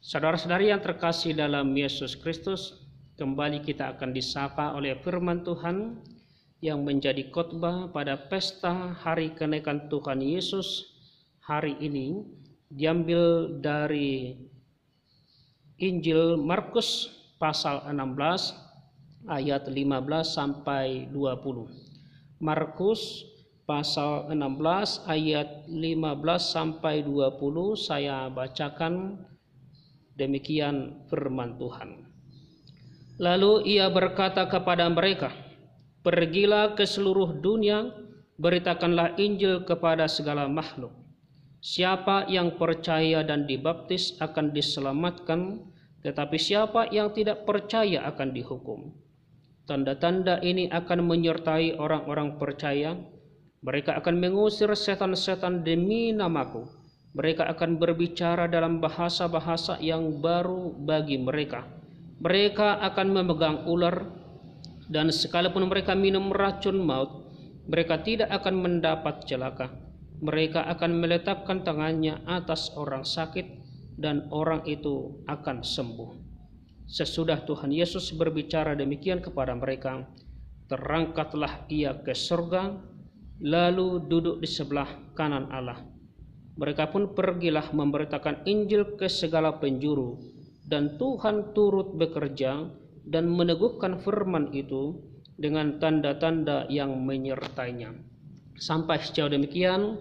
Saudara-saudari yang terkasih dalam Yesus Kristus, kembali kita akan disapa oleh firman Tuhan yang menjadi khotbah pada pesta hari kenaikan Tuhan Yesus hari ini, diambil dari Injil Markus pasal 16 ayat 15 sampai 20. Markus pasal 16 ayat 15 sampai 20 saya bacakan. Demikian firman Tuhan. Lalu ia berkata kepada mereka, "Pergilah ke seluruh dunia, beritakanlah Injil kepada segala makhluk. Siapa yang percaya dan dibaptis akan diselamatkan, tetapi siapa yang tidak percaya akan dihukum. Tanda-tanda ini akan menyertai orang-orang percaya. Mereka akan mengusir setan-setan demi namaku. Mereka akan berbicara dalam bahasa-bahasa yang baru bagi mereka. Mereka akan memegang ular, dan sekalipun mereka minum racun maut, mereka tidak akan mendapat celaka. Mereka akan meletakkan tangannya atas orang sakit, dan orang itu akan sembuh." Sesudah Tuhan Yesus berbicara demikian kepada mereka, terangkatlah ia ke surga, lalu duduk di sebelah kanan Allah. Mereka pun pergilah memberitakan Injil ke segala penjuru, dan Tuhan turut bekerja dan meneguhkan firman itu dengan tanda-tanda yang menyertainya. Sampai sejauh demikian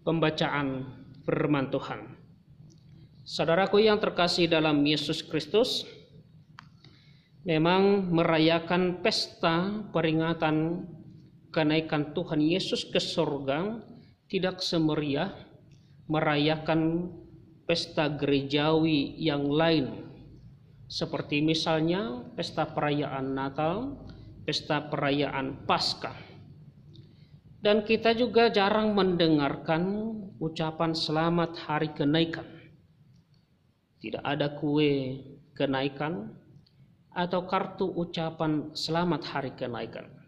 pembacaan firman Tuhan. Saudaraku yang terkasih dalam Yesus Kristus, memang merayakan pesta peringatan kenaikan Tuhan Yesus ke surga tidak semeriah merayakan pesta gerejawi yang lain, seperti misalnya pesta perayaan Natal, pesta perayaan Paskah. Dan kita juga jarang mendengarkan ucapan selamat hari kenaikan. Tidak ada kue kenaikan atau kartu ucapan selamat hari kenaikan.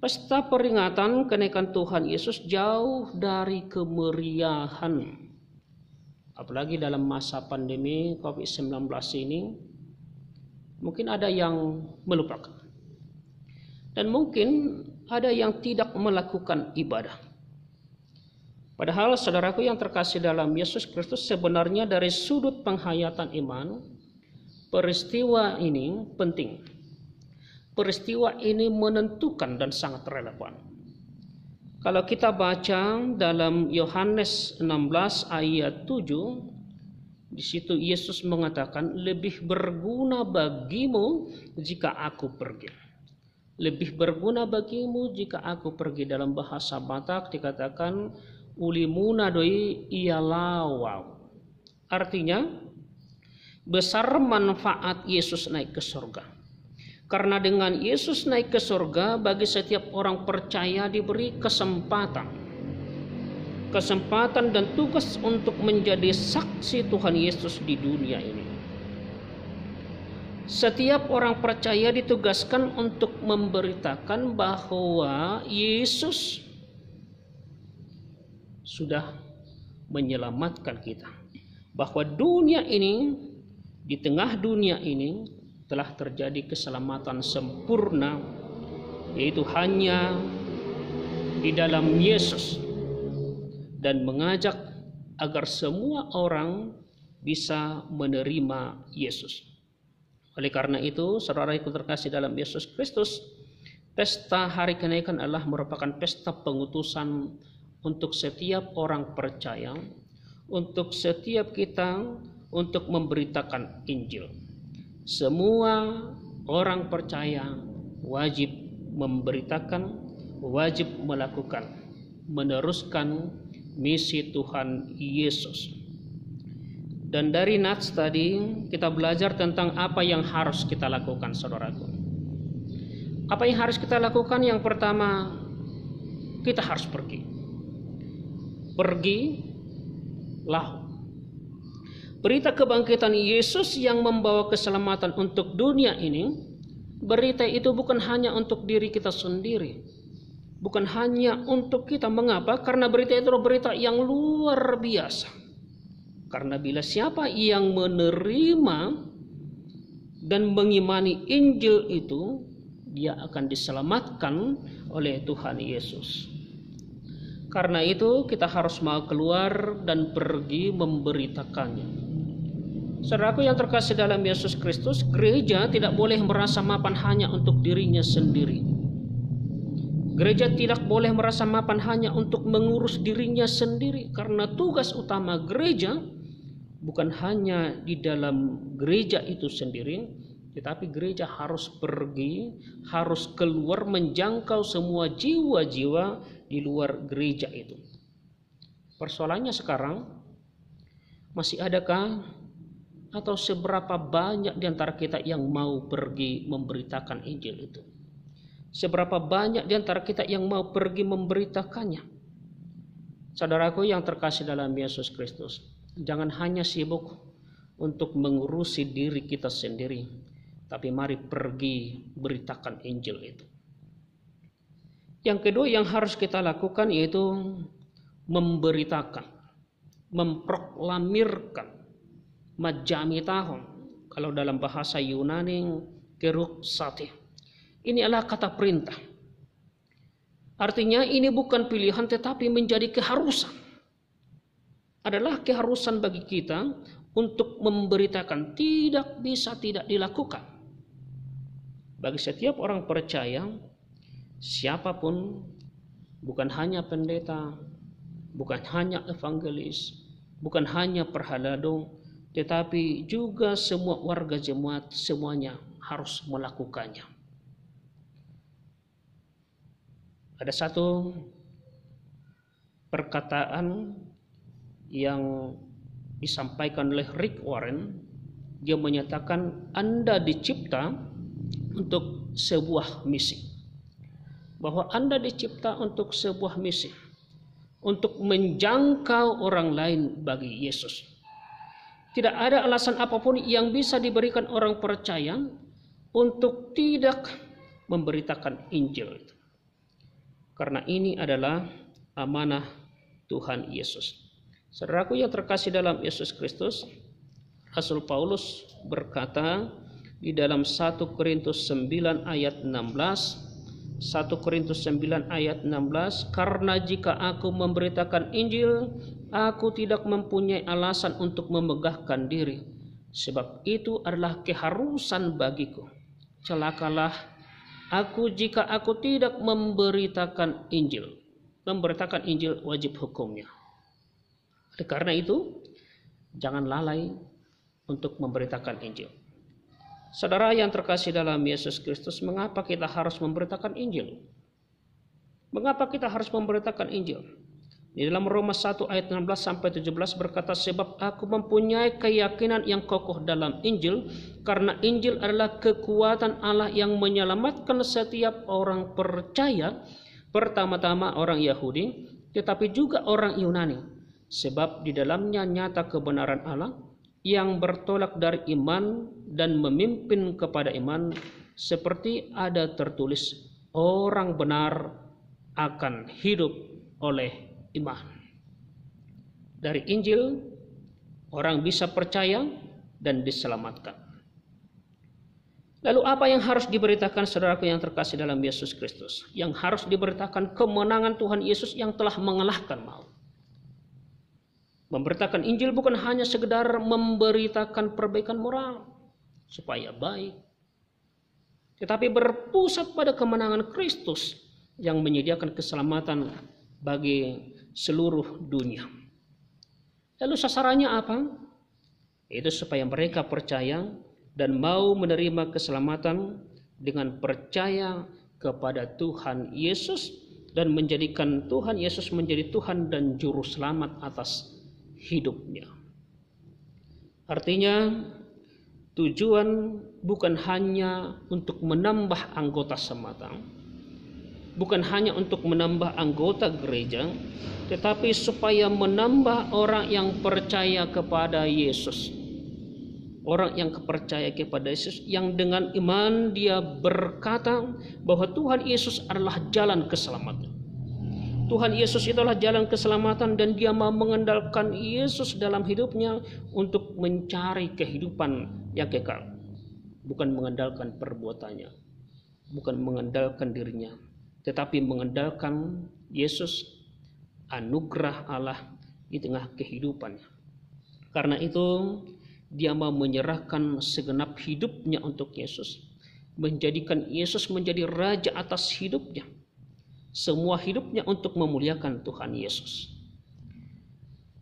Pesta peringatan kenaikan Tuhan Yesus jauh dari kemeriahan. Apalagi dalam masa pandemi COVID-19 ini, mungkin ada yang melupakan. Dan mungkin ada yang tidak melakukan ibadah. Padahal saudaraku yang terkasih dalam Yesus Kristus, sebenarnya dari sudut penghayatan iman, peristiwa ini penting. Peristiwa ini menentukan dan sangat relevan. Kalau kita baca dalam Yohanes 16 ayat 7, di situ Yesus mengatakan, "Lebih berguna bagimu jika aku pergi." Lebih berguna bagimu jika aku pergi. Dalam bahasa Batak dikatakan ulimuna doi ialawau. Artinya besar manfaat Yesus naik ke surga. Karena dengan Yesus naik ke surga, bagi setiap orang percaya diberi kesempatan dan tugas untuk menjadi saksi Tuhan Yesus di dunia ini. Setiap orang percaya ditugaskan untuk memberitakan bahwa Yesus sudah menyelamatkan kita. Bahwa dunia ini, di tengah dunia ini, telah terjadi keselamatan sempurna, yaitu hanya di dalam Yesus, dan mengajak agar semua orang bisa menerima Yesus. Oleh karena itu, saudaraku terkasih dalam Yesus Kristus, pesta hari kenaikan adalah merupakan pesta pengutusan untuk setiap orang percaya, untuk setiap kita, untuk memberitakan Injil. Semua orang percaya wajib memberitakan, wajib melakukan, meneruskan misi Tuhan Yesus. Dan dari Nats tadi kita belajar tentang apa yang harus kita lakukan, saudaraku. Apa yang harus kita lakukan? Yang pertama, kita harus pergi. Pergilah. Berita kebangkitan Yesus yang membawa keselamatan untuk dunia ini, berita itu bukan hanya untuk diri kita sendiri, bukan hanya untuk kita. Mengapa? Karena berita itu adalah berita yang luar biasa. Karena bila siapa yang menerima dan mengimani Injil itu, dia akan diselamatkan oleh Tuhan Yesus. Karena itu kita harus mau keluar dan pergi memberitakannya. Saudaraku yang terkasih dalam Yesus Kristus, gereja tidak boleh merasa mapan hanya untuk dirinya sendiri. Gereja tidak boleh merasa mapan hanya untuk mengurus dirinya sendiri, karena tugas utama gereja bukan hanya di dalam gereja itu sendiri, tetapi gereja harus pergi, harus keluar menjangkau semua jiwa-jiwa di luar gereja itu. Persoalannya sekarang, masih adakah atau seberapa banyak di antara kita yang mau pergi memberitakan Injil itu? Seberapa banyak di antara kita yang mau pergi memberitakannya? Saudaraku yang terkasih dalam Yesus Kristus, jangan hanya sibuk untuk mengurusi diri kita sendiri, tapi mari pergi beritakan Injil itu. Yang kedua yang harus kita lakukan yaitu memberitakan, memproklamirkan, majamitahon, kalau dalam bahasa Yunani keruksati. Ini adalah kata perintah. Artinya ini bukan pilihan tetapi menjadi keharusan. Adalah keharusan bagi kita untuk memberitakan, tidak bisa tidak dilakukan. Bagi setiap orang percaya, siapapun, bukan hanya pendeta, bukan hanya evangelis, bukan hanya perhalado, tetapi juga semua warga jemaat, semuanya harus melakukannya. Ada satu perkataan yang disampaikan oleh Rick Warren. Dia menyatakan Anda dicipta untuk sebuah misi. Bahwa Anda dicipta untuk sebuah misi, untuk menjangkau orang lain bagi Yesus. Tidak ada alasan apapun yang bisa diberikan orang percaya untuk tidak memberitakan Injil itu. Karena ini adalah amanah Tuhan Yesus. Saudaraku yang terkasih dalam Yesus Kristus, Rasul Paulus berkata di dalam 1 Korintus 9 ayat 16, 1 Korintus 9 ayat 16, karena jika aku memberitakan Injil, aku tidak mempunyai alasan untuk memegahkan diri, sebab itu adalah keharusan bagiku. Celakalah aku jika aku tidak memberitakan Injil. Memberitakan Injil wajib hukumnya. Karena itu, jangan lalai untuk memberitakan Injil. Saudara yang terkasih dalam Yesus Kristus, mengapa kita harus memberitakan Injil? Mengapa kita harus memberitakan Injil? Di dalam Roma 1 ayat 16 sampai 17 berkata, sebab aku mempunyai keyakinan yang kokoh dalam Injil, karena Injil adalah kekuatan Allah yang menyelamatkan setiap orang percaya, pertama-tama orang Yahudi, tetapi juga orang Yunani. Sebab di dalamnya nyata kebenaran Allah yang bertolak dari iman dan memimpin kepada iman, seperti ada tertulis, orang benar akan hidup oleh iman. Dari Injil orang bisa percaya dan diselamatkan. Lalu apa yang harus diberitakan saudaraku yang terkasih dalam Yesus Kristus? Yang harus diberitakan kemenangan Tuhan Yesus yang telah mengalahkan maut. Memberitakan Injil bukan hanya sekedar memberitakan perbaikan moral supaya baik, tetapi berpusat pada kemenangan Kristus yang menyediakan keselamatan bagi seluruh dunia. Lalu sasarannya apa? Itu supaya mereka percaya dan mau menerima keselamatan dengan percaya kepada Tuhan Yesus dan menjadikan Tuhan Yesus menjadi Tuhan dan Juru Selamat atas hidupnya. Artinya tujuan bukan hanya untuk menambah anggota semata, bukan hanya untuk menambah anggota gereja, tetapi supaya menambah orang yang percaya kepada Yesus. Orang yang percaya kepada Yesus, yang dengan iman dia berkata bahwa Tuhan Yesus adalah jalan keselamatan. Tuhan Yesus itulah jalan keselamatan dan dia mau mengandalkan Yesus dalam hidupnya untuk mencari kehidupan yang kekal. Bukan mengandalkan perbuatannya, bukan mengandalkan dirinya, tetapi mengandalkan Yesus, anugerah Allah di tengah kehidupannya. Karena itu dia mau menyerahkan segenap hidupnya untuk Yesus, menjadikan Yesus menjadi raja atas hidupnya, semua hidupnya untuk memuliakan Tuhan Yesus.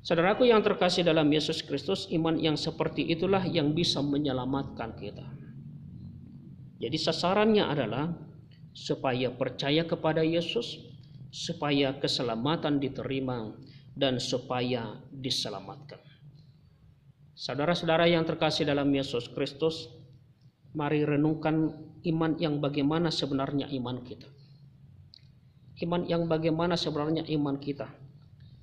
Saudaraku yang terkasih dalam Yesus Kristus, iman yang seperti itulah yang bisa menyelamatkan kita. Jadi sasarannya adalah supaya percaya kepada Yesus, supaya keselamatan diterima, dan supaya diselamatkan. Saudara-saudara yang terkasih dalam Yesus Kristus, mari renungkan iman yang bagaimana sebenarnya iman kita. Iman yang bagaimana sebenarnya iman kita.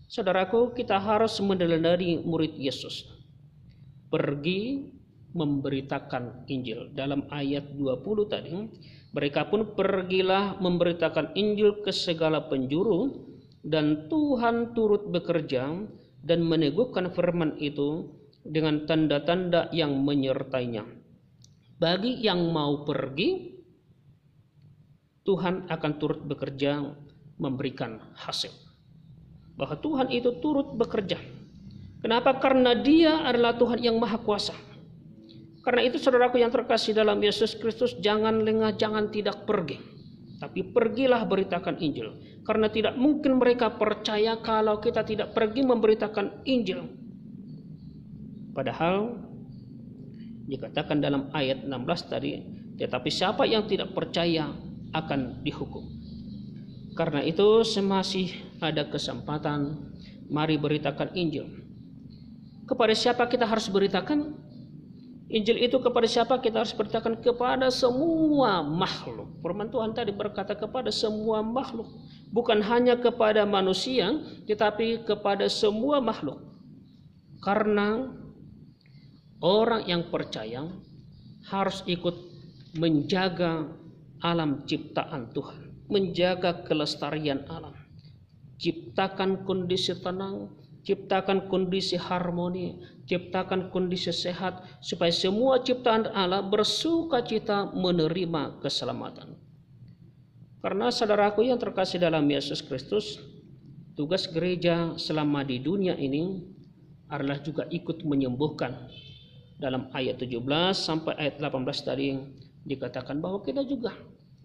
Saudaraku, kita harus meneladani murid Yesus. Pergi memberitakan Injil. Dalam ayat 20 tadi, mereka pun pergilah memberitakan Injil ke segala penjuru, dan Tuhan turut bekerja dan meneguhkan firman itu dengan tanda-tanda yang menyertainya. Bagi yang mau pergi, Tuhan akan turut bekerja memberikan hasil. Bahwa Tuhan itu turut bekerja. Kenapa? Karena dia adalah Tuhan yang maha kuasa. Karena itu saudaraku yang terkasih dalam Yesus Kristus, jangan lengah, jangan tidak pergi. Tapi pergilah beritakan Injil. Karena tidak mungkin mereka percaya kalau kita tidak pergi memberitakan Injil. Padahal dikatakan dalam ayat 16 tadi, tetapi siapa yang tidak percaya akan dihukum. Karena itu semasih ada kesempatan, mari beritakan Injil. Kepada siapa kita harus beritakan? Injil itu kepada siapa kita harus beritakan? Kepada semua makhluk. Firman Tuhan tadi berkata kepada semua makhluk. Bukan hanya kepada manusia, tetapi kepada semua makhluk. Karena orang yang percaya harus ikut menjaga alam ciptaan Tuhan, menjaga kelestarian alam, ciptakan kondisi tenang, ciptakan kondisi harmoni, ciptakan kondisi sehat, supaya semua ciptaan Allah bersuka cita menerima keselamatan. Karena saudaraku yang terkasih dalam Yesus Kristus, tugas gereja selama di dunia ini adalah juga ikut menyembuhkan. Dalam ayat 17 sampai ayat 18 tadi dikatakan bahwa kita juga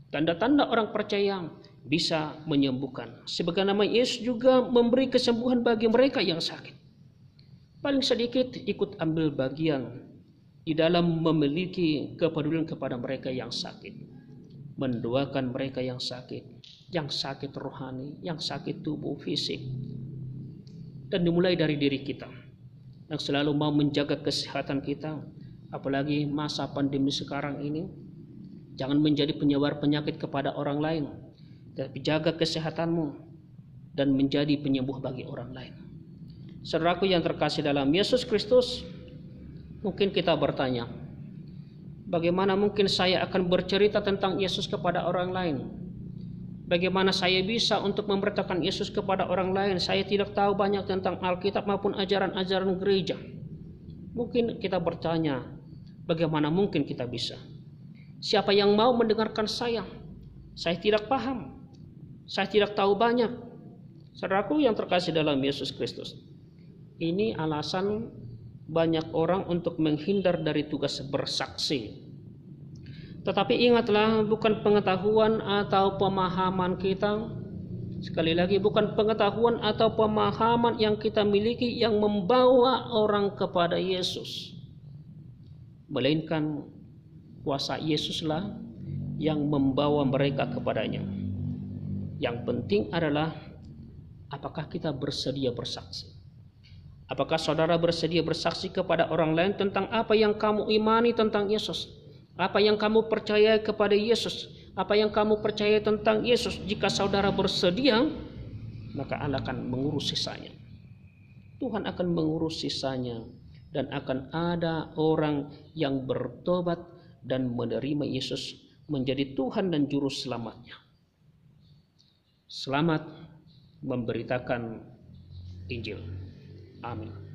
tanda-tanda orang percaya bisa menyembuhkan. Sebagaimana Yesus juga memberi kesembuhan bagi mereka yang sakit. Paling sedikit ikut ambil bagian di dalam memiliki kepedulian kepada mereka yang sakit. Mendoakan mereka yang sakit rohani, yang sakit tubuh fisik. Dan dimulai dari diri kita yang selalu mau menjaga kesehatan kita, apalagi masa pandemi sekarang ini. Jangan menjadi penyebar penyakit kepada orang lain, tapi jaga kesehatanmu dan menjadi penyembuh bagi orang lain. Saudaraku yang terkasih dalam Yesus Kristus, mungkin kita bertanya, bagaimana mungkin saya akan bercerita tentang Yesus kepada orang lain? Bagaimana saya bisa untuk memberitakan Yesus kepada orang lain? Saya tidak tahu banyak tentang Alkitab maupun ajaran-ajaran gereja. Mungkin kita bertanya, bagaimana mungkin kita bisa? Siapa yang mau mendengarkan saya? Saya tidak paham. Saya tidak tahu banyak. Saudaraku yang terkasih dalam Yesus Kristus, ini alasan banyak orang untuk menghindar dari tugas bersaksi. Tetapi ingatlah, bukan pengetahuan atau pemahaman kita, sekali lagi bukan pengetahuan atau pemahaman yang kita miliki yang membawa orang kepada Yesus, melainkan kuasa Yesuslah yang membawa mereka kepadanya. Yang penting adalah apakah kita bersedia bersaksi. Apakah saudara bersedia bersaksi kepada orang lain tentang apa yang kamu imani tentang Yesus? Apa yang kamu percaya kepada Yesus? Apa yang kamu percaya tentang Yesus? Jika saudara bersedia, maka Allah akan mengurus sisanya. Tuhan akan mengurus sisanya, dan akan ada orang yang bertobat dan menerima Yesus menjadi Tuhan dan Juru Selamatnya. Selamat memberitakan Injil. Amin.